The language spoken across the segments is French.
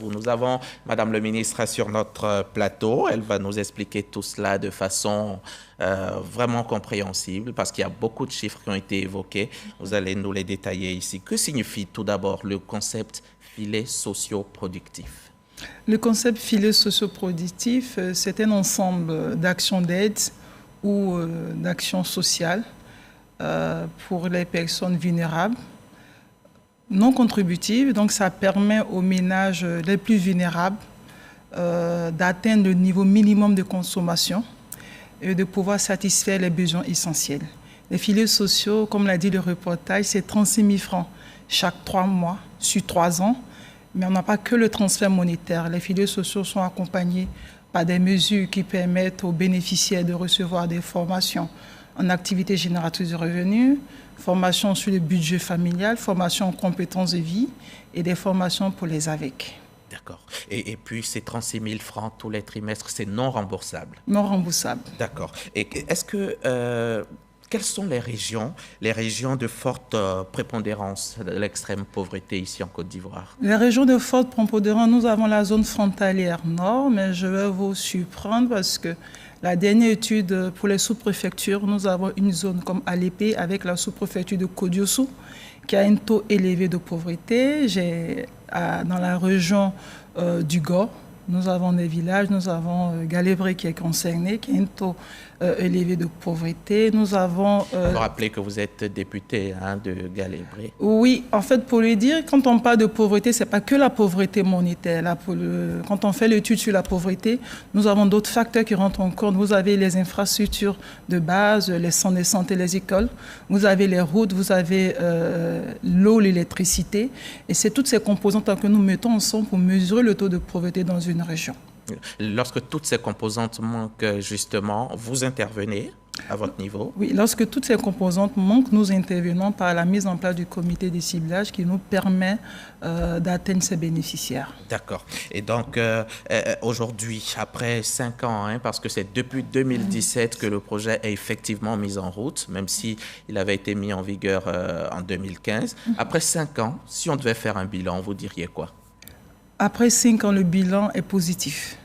Nous avons Madame le ministre sur notre plateau. Elle va nous expliquer tout cela de façon vraiment compréhensible parce qu'il y a beaucoup de chiffres qui ont été évoqués. Vous allez nous les détailler ici. Que signifie tout d'abord le concept filet socio-productif? Le concept filet socio-productif, c'est un ensemble d'actions d'aide ou d'actions sociales pour les personnes vulnérables, non contributives. Donc ça permet aux ménages les plus vulnérables d'atteindre le niveau minimum de consommation et de pouvoir satisfaire les besoins essentiels. Les filets sociaux, comme l'a dit le reportage, c'est 36 000 francs chaque 3 mois sur 3 ans. Mais on n'a pas que le transfert monétaire. Les filets sociaux sont accompagnés par des mesures qui permettent aux bénéficiaires de recevoir des formations en activités génératrices de revenus, formation sur le budget familial, formation en compétences de vie et des formations pour les AVEC. D'accord. Et puis ces 36 000 francs tous les trimestres, c'est non remboursable? Non remboursable. D'accord. Et est-ce que... quelles sont les régions de forte prépondérance de l'extrême pauvreté ici en Côte d'Ivoire? Les régions de forte prépondérance, nous avons la zone frontalière nord, mais je vais vous surprendre parce que la dernière étude pour les sous-préfectures, nous avons une zone comme Alépé avec la sous-préfecture de Kodiossou qui a un taux élevé de pauvreté. Dans la région du Gor, nous avons des villages, nous avons Galébré qui est concerné, qui a un taux élevé de pauvreté. Nous avons... Vous rappelez que vous êtes député de Galébré. Oui, en fait, pour le dire, quand on parle de pauvreté, ce n'est pas que la pauvreté monétaire. Quand on fait l'étude sur la pauvreté, nous avons d'autres facteurs qui rentrent en compte. Vous avez les infrastructures de base, les centres de santé, les écoles. Vous avez les routes, vous avez l'eau, l'électricité. Et c'est toutes ces composantes que nous mettons ensemble pour mesurer le taux de pauvreté dans une région. Lorsque toutes ces composantes manquent, justement, vous intervenez à votre niveau? Oui, lorsque toutes ces composantes manquent, nous intervenons par la mise en place du comité de ciblage qui nous permet d'atteindre ces bénéficiaires. D'accord. Et donc, aujourd'hui, après 5 ans, parce que c'est depuis 2017 que le projet est effectivement mis en route, même s'il avait été mis en vigueur en 2015. Après 5 ans, si on devait faire un bilan, vous diriez quoi? Après 5 ans, le bilan est positif.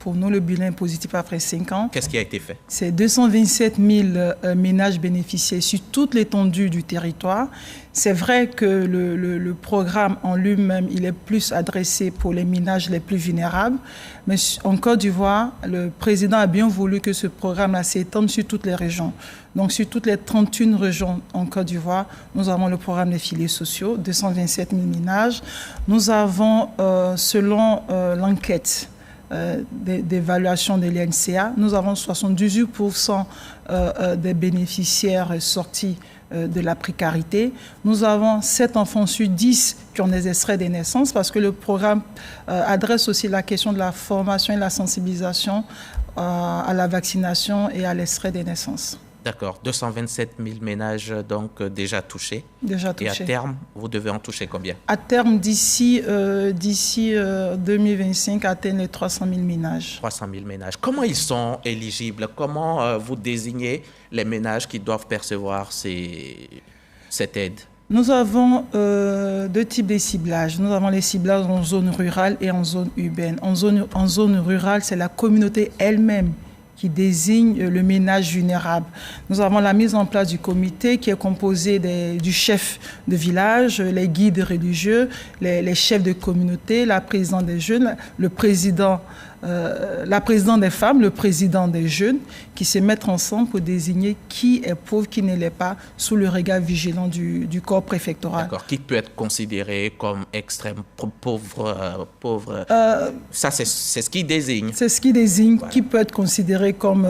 Pour nous, le bilan est positif après 5 ans. Qu'est-ce qui a été fait? C'est 227 000 ménages bénéficiaires sur toute l'étendue du territoire. C'est vrai que le programme en lui-même, il est plus adressé pour les ménages les plus vulnérables. Mais en Côte d'Ivoire, le président a bien voulu que ce programme-là s'étende sur toutes les régions. Donc, sur toutes les 31 régions en Côte d'Ivoire, nous avons le programme des filets sociaux, 227 000 ménages. Nous avons, selon l'enquête d'évaluation de l'INCA, nous avons 78% des bénéficiaires sortis de la précarité. Nous avons 7 enfants sur 10 qui ont des extraits de naissance parce que le programme adresse aussi la question de la formation et la sensibilisation à la vaccination et à l'extrait des naissances. D'accord. 227 000 ménages donc déjà touchés. Déjà touchés. Et à terme, vous devez en toucher combien? À terme, d'ici 2025, atteindre les 300 000 ménages. 300 000 ménages. Comment ils sont éligibles? Comment vous désignez les ménages qui doivent percevoir cette aide? Nous avons 2 types de ciblages. Nous avons les ciblages en zone rurale et en zone urbaine. En zone rurale, c'est la communauté elle-même qui désigne le ménage vulnérable. Nous avons la mise en place du comité qui est composé du chef de village, les guides religieux, les chefs de communauté, la présidente des jeunes, la présidente des femmes, le président des jeunes, qui se mettent ensemble pour désigner qui est pauvre, qui ne l'est pas, sous le regard vigilant du corps préfectoral. D'accord. Qui peut être considéré comme extrême pauvre? Ça, c'est ce qui désigne. C'est ce qui désigne, voilà. Qui peut être considéré comme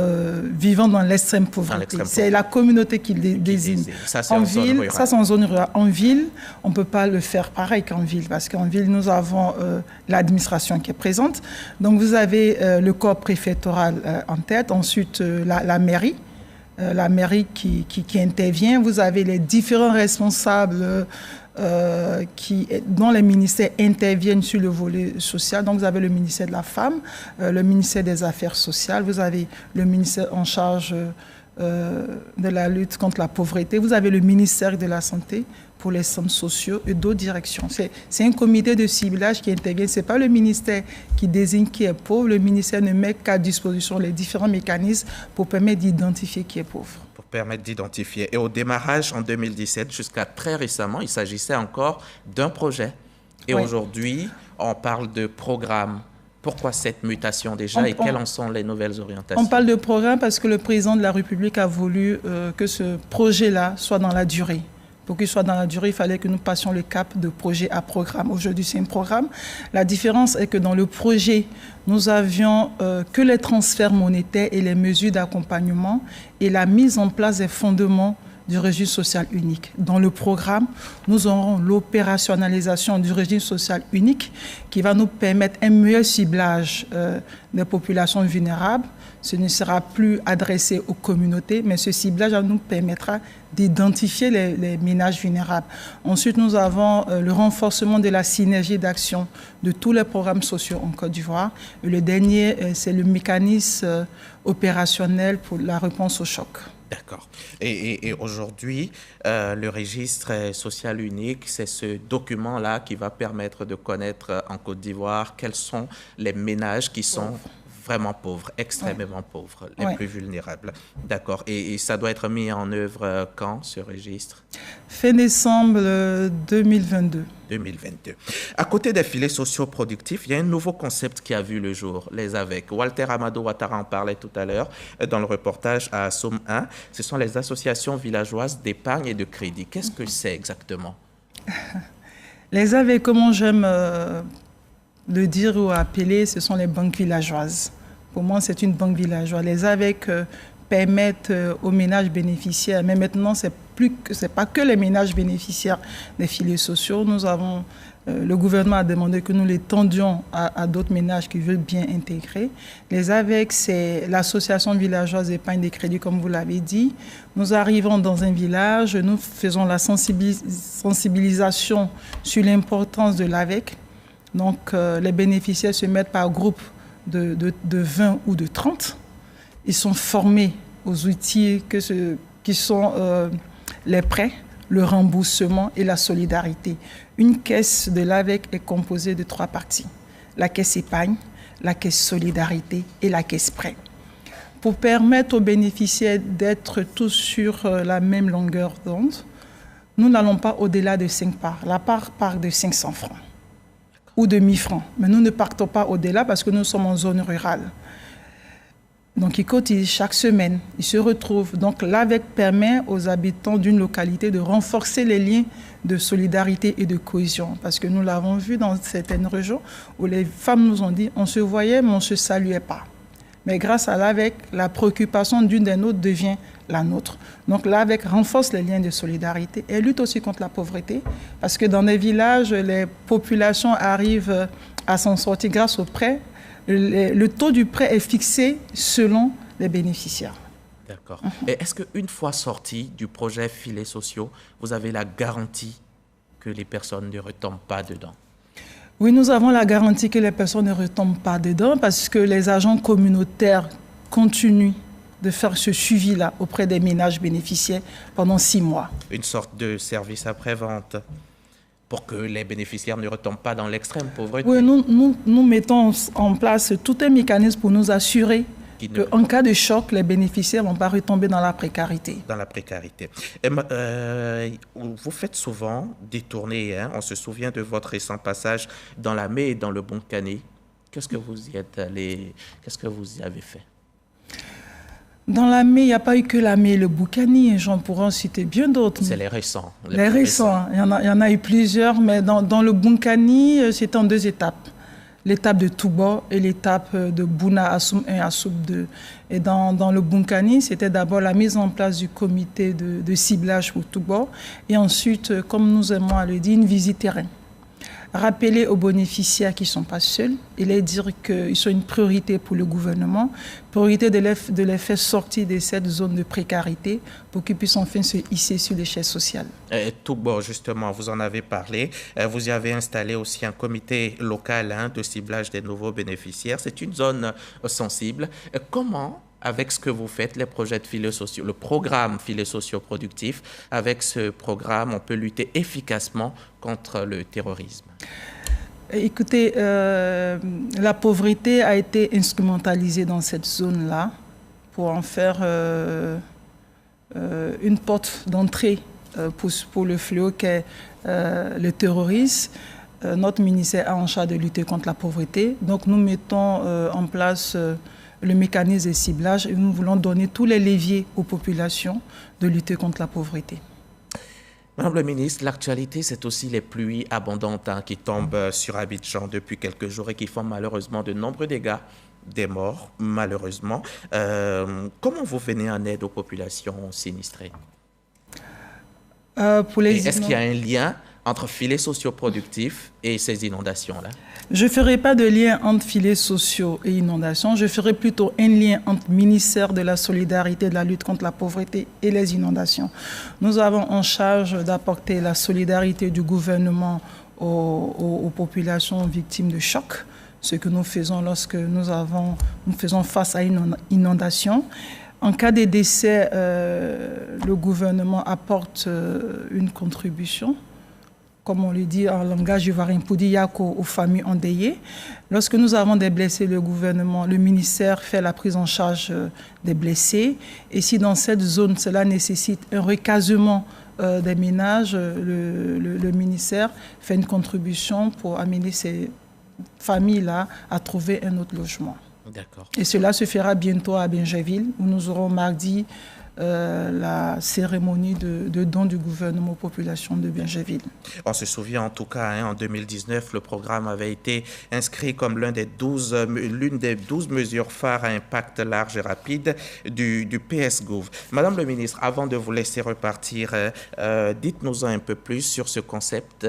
vivant dans l'extrême pauvreté. C'est la communauté qui désigne. Ça, c'est en zone rurale. Ça, c'est en zone rurale. En ville, on ne peut pas le faire pareil qu'en ville, parce qu'en ville, nous avons l'administration qui est présente. Donc, vous avez le corps préfectoral en tête, ensuite la mairie qui intervient. Vous avez les différents responsables dont les ministères interviennent sur le volet social. Donc, vous avez le ministère de la Femme, le ministère des Affaires sociales, vous avez le ministère en charge de la lutte contre la pauvreté. Vous avez le ministère de la Santé pour les centres sociaux et d'autres directions. C'est un comité de ciblage qui intervient. Ce n'est pas le ministère qui désigne qui est pauvre. Le ministère ne met qu'à disposition les différents mécanismes pour permettre d'identifier qui est pauvre. Pour permettre d'identifier. Et au démarrage en 2017, jusqu'à très récemment, il s'agissait encore d'un projet. Et aujourd'hui, on parle de programme. Pourquoi cette mutation déjà et quelles en sont les nouvelles orientations? On parle de programme parce que le président de la République a voulu que ce projet-là soit dans la durée. Pour qu'il soit dans la durée, il fallait que nous passions le cap de projet à programme. Aujourd'hui, c'est un programme. La différence est que dans le projet, nous avions que les transferts monétaires et les mesures d'accompagnement et la mise en place des fondements du régime social unique. Dans le programme, nous aurons l'opérationnalisation du régime social unique qui va nous permettre un meilleur ciblage des populations vulnérables. Ce ne sera plus adressé aux communautés, mais ce ciblage nous permettra d'identifier les ménages vulnérables. Ensuite, nous avons le renforcement de la synergie d'action de tous les programmes sociaux en Côte d'Ivoire. Et le dernier, c'est le mécanisme opérationnel pour la réponse au choc. D'accord. Et aujourd'hui, le registre social unique, c'est ce document-là qui va permettre de connaître en Côte d'Ivoire quels sont les ménages qui sont vraiment pauvres, extrêmement pauvres, les plus vulnérables. D'accord. Et ça doit être mis en œuvre quand, ce registre? Fin décembre 2022. 2022. À côté des filets sociaux productifs, il y a un nouveau concept qui a vu le jour, les AVEC. Walter Amadou Ouattara en parlait tout à l'heure dans le reportage à Somme 1. Ce sont les associations villageoises d'épargne et de crédit. Qu'est-ce que c'est exactement? Les AVEC, comment j'aime le dire ou appeler, ce sont les banques villageoises. Pour moi, c'est une banque villageoise. Les AVEC permettent aux ménages bénéficiaires, mais maintenant, c'est pas que les ménages bénéficiaires des filets sociaux. Nous avons, le gouvernement a demandé que nous les tendions à d'autres ménages qui veulent bien intégrer. Les AVEC, c'est l'association villageoise d'épargne des crédits, comme vous l'avez dit. Nous arrivons dans un village, nous faisons la sensibilisation sur l'importance de l'AVEC. Donc, les bénéficiaires se mettent par groupe de 20 ou de 30. Ils sont formés aux outils qui sont les prêts, le remboursement et la solidarité. Une caisse de l'AVEC est composée de 3 parties. La caisse épargne, la caisse solidarité et la caisse prêt. Pour permettre aux bénéficiaires d'être tous sur la même longueur d'onde, nous n'allons pas au-delà de 5 parts. La part de 500 francs. Ou de 1000 francs. Mais nous ne partons pas au-delà parce que nous sommes en zone rurale. Donc, ils cotisent chaque semaine, ils se retrouvent. Donc, l'AVEC permet aux habitants d'une localité de renforcer les liens de solidarité et de cohésion. Parce que nous l'avons vu dans certaines régions où les femmes nous ont dit on se voyait, mais on ne se saluait pas. Mais grâce à l'AVEC, la préoccupation d'une des nôtres devient la nôtre. Donc l'AVEC renforce les liens de solidarité et lutte aussi contre la pauvreté parce que dans les villages, les populations arrivent à s'en sortir grâce aux prêts. Le taux du prêt est fixé selon les bénéficiaires. D'accord. Et est-ce qu'une fois sorti du projet filets sociaux, vous avez la garantie que les personnes ne retombent pas dedans? Oui, nous avons la garantie que les personnes ne retombent pas dedans parce que les agents communautaires continuent de faire ce suivi-là auprès des ménages bénéficiaires pendant 6 mois. Une sorte de service après-vente pour que les bénéficiaires ne retombent pas dans l'extrême pauvreté. Oui, nous mettons en place tout un mécanisme pour nous assurer qu'en cas de choc, les bénéficiaires ne vont pas retomber dans la précarité. Dans la précarité. Et, vous faites souvent des tournées. On se souvient de votre récent passage dans la Mée et dans le Bonkani. Qu'est-ce que vous y êtes allé? Qu'est-ce que vous y avez fait? Dans la Mée, il n'y a pas eu que la Mée et le Boukani, j'en pourrais en citer bien d'autres. C'est les récents. Les récents, il y en a eu plusieurs, mais dans le Boukani, c'était en 2 étapes. L'étape de Touba et l'étape de Bouna Assoum 1 Assoum 2. Et dans le Boukani, c'était d'abord la mise en place du comité de ciblage pour Touba et ensuite, comme nous aimons à le dire, une visite terrain. Rappeler aux bénéficiaires qu'ils ne sont pas seuls et leur dire qu'ils sont une priorité pour le gouvernement, priorité de les faire sortir de cette zone de précarité pour qu'ils puissent enfin se hisser sur l'échelle sociale. Touba, justement, vous en avez parlé. Vous y avez installé aussi un comité local de ciblage des nouveaux bénéficiaires. C'est une zone sensible. Comment avec ce que vous faites, les projets de filets sociaux, le programme filets sociaux productifs, avec ce programme, on peut lutter efficacement contre le terrorisme? Écoutez, la pauvreté a été instrumentalisée dans cette zone-là pour en faire une porte d'entrée pour le fléau qu'est le terrorisme. Notre ministère a en charge de lutter contre la pauvreté. Donc nous mettons en place le mécanisme de ciblage et nous voulons donner tous les leviers aux populations de lutter contre la pauvreté. Madame le ministre, l'actualité, c'est aussi les pluies abondantes qui tombent sur Abidjan depuis quelques jours et qui font malheureusement de nombreux dégâts, des morts, malheureusement. Comment vous venez en aide aux populations sinistrées? Est-ce qu'il y a un lien entre filets socioproductifs et ces inondations-là? Je ne ferai pas de lien entre filets sociaux et inondations. Je ferai plutôt un lien entre ministère de la solidarité, de la lutte contre la pauvreté et les inondations. Nous avons en charge d'apporter la solidarité du gouvernement aux populations victimes de choc, ce que nous faisons lorsque nous faisons face à une inondation. En cas de décès, le gouvernement apporte une contribution, comme on le dit en langage ivoirien, pour dire aux familles endeuillées. Lorsque nous avons des blessés, le ministère fait la prise en charge des blessés. Et si dans cette zone, cela nécessite un recasement des ménages, le ministère fait une contribution pour amener ces familles-là à trouver un autre logement. D'accord. Et cela se fera bientôt à Bingerville, où nous aurons mardi la cérémonie de don du gouvernement aux populations de Bingerville. On se souvient en tout cas, en 2019, le programme avait été inscrit comme l'une des 12 mesures phares à impact large et rapide du PS-Gouv. Madame le ministre, avant de vous laisser repartir, dites-nous un peu plus sur ce concept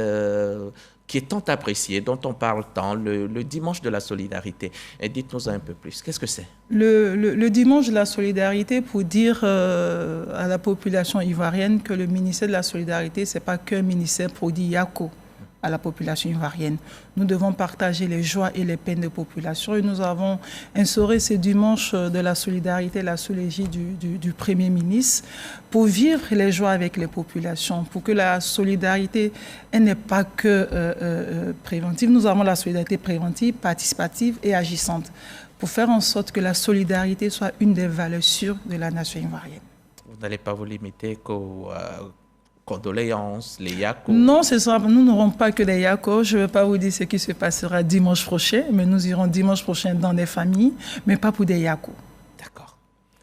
qui est tant apprécié, dont on parle tant, le dimanche de la solidarité. Et dites-nous un peu plus, qu'est-ce que c'est? Le dimanche de la solidarité, pour dire à la population ivoirienne que le ministère de la solidarité, ce n'est pas qu'un ministère pour dire Yako à la population ivoirienne. Nous devons partager les joies et les peines des populations et nous avons instauré ce dimanche de la solidarité, la sous l'égide du Premier ministre, pour vivre les joies avec les populations, pour que la solidarité n'est pas que préventive. Nous avons la solidarité préventive, participative et agissante, pour faire en sorte que la solidarité soit une des valeurs sûres de la nation ivoirienne. Vous n'allez pas vous limiter qu'aux condoléances, les Yako? Non, c'est ça. Nous n'aurons pas que des Yako. Je ne vais pas vous dire ce qui se passera dimanche prochain, mais nous irons dimanche prochain dans des familles, mais pas pour des Yako. D'accord.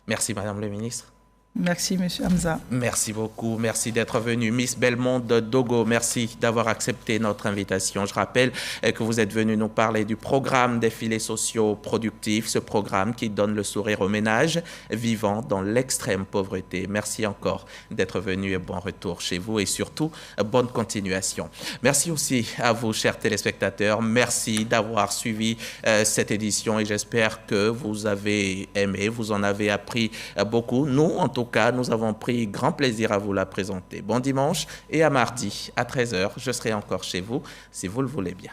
Merci, Madame le ministre. Merci, M. Hamza. Merci beaucoup. Merci d'être venu. Miss Belmonde Dogo, merci d'avoir accepté notre invitation. Je rappelle que vous êtes venu nous parler du programme des filets sociaux productifs, ce programme qui donne le sourire aux ménages vivant dans l'extrême pauvreté. Merci encore d'être venu et bon retour chez vous et surtout, bonne continuation. Merci aussi à vous, chers téléspectateurs. Merci d'avoir suivi cette édition et j'espère que vous avez aimé, vous en avez appris beaucoup. Nous, en tout cas, nous avons pris grand plaisir à vous la présenter. Bon dimanche et à mardi à 13h, je serai encore chez vous si vous le voulez bien.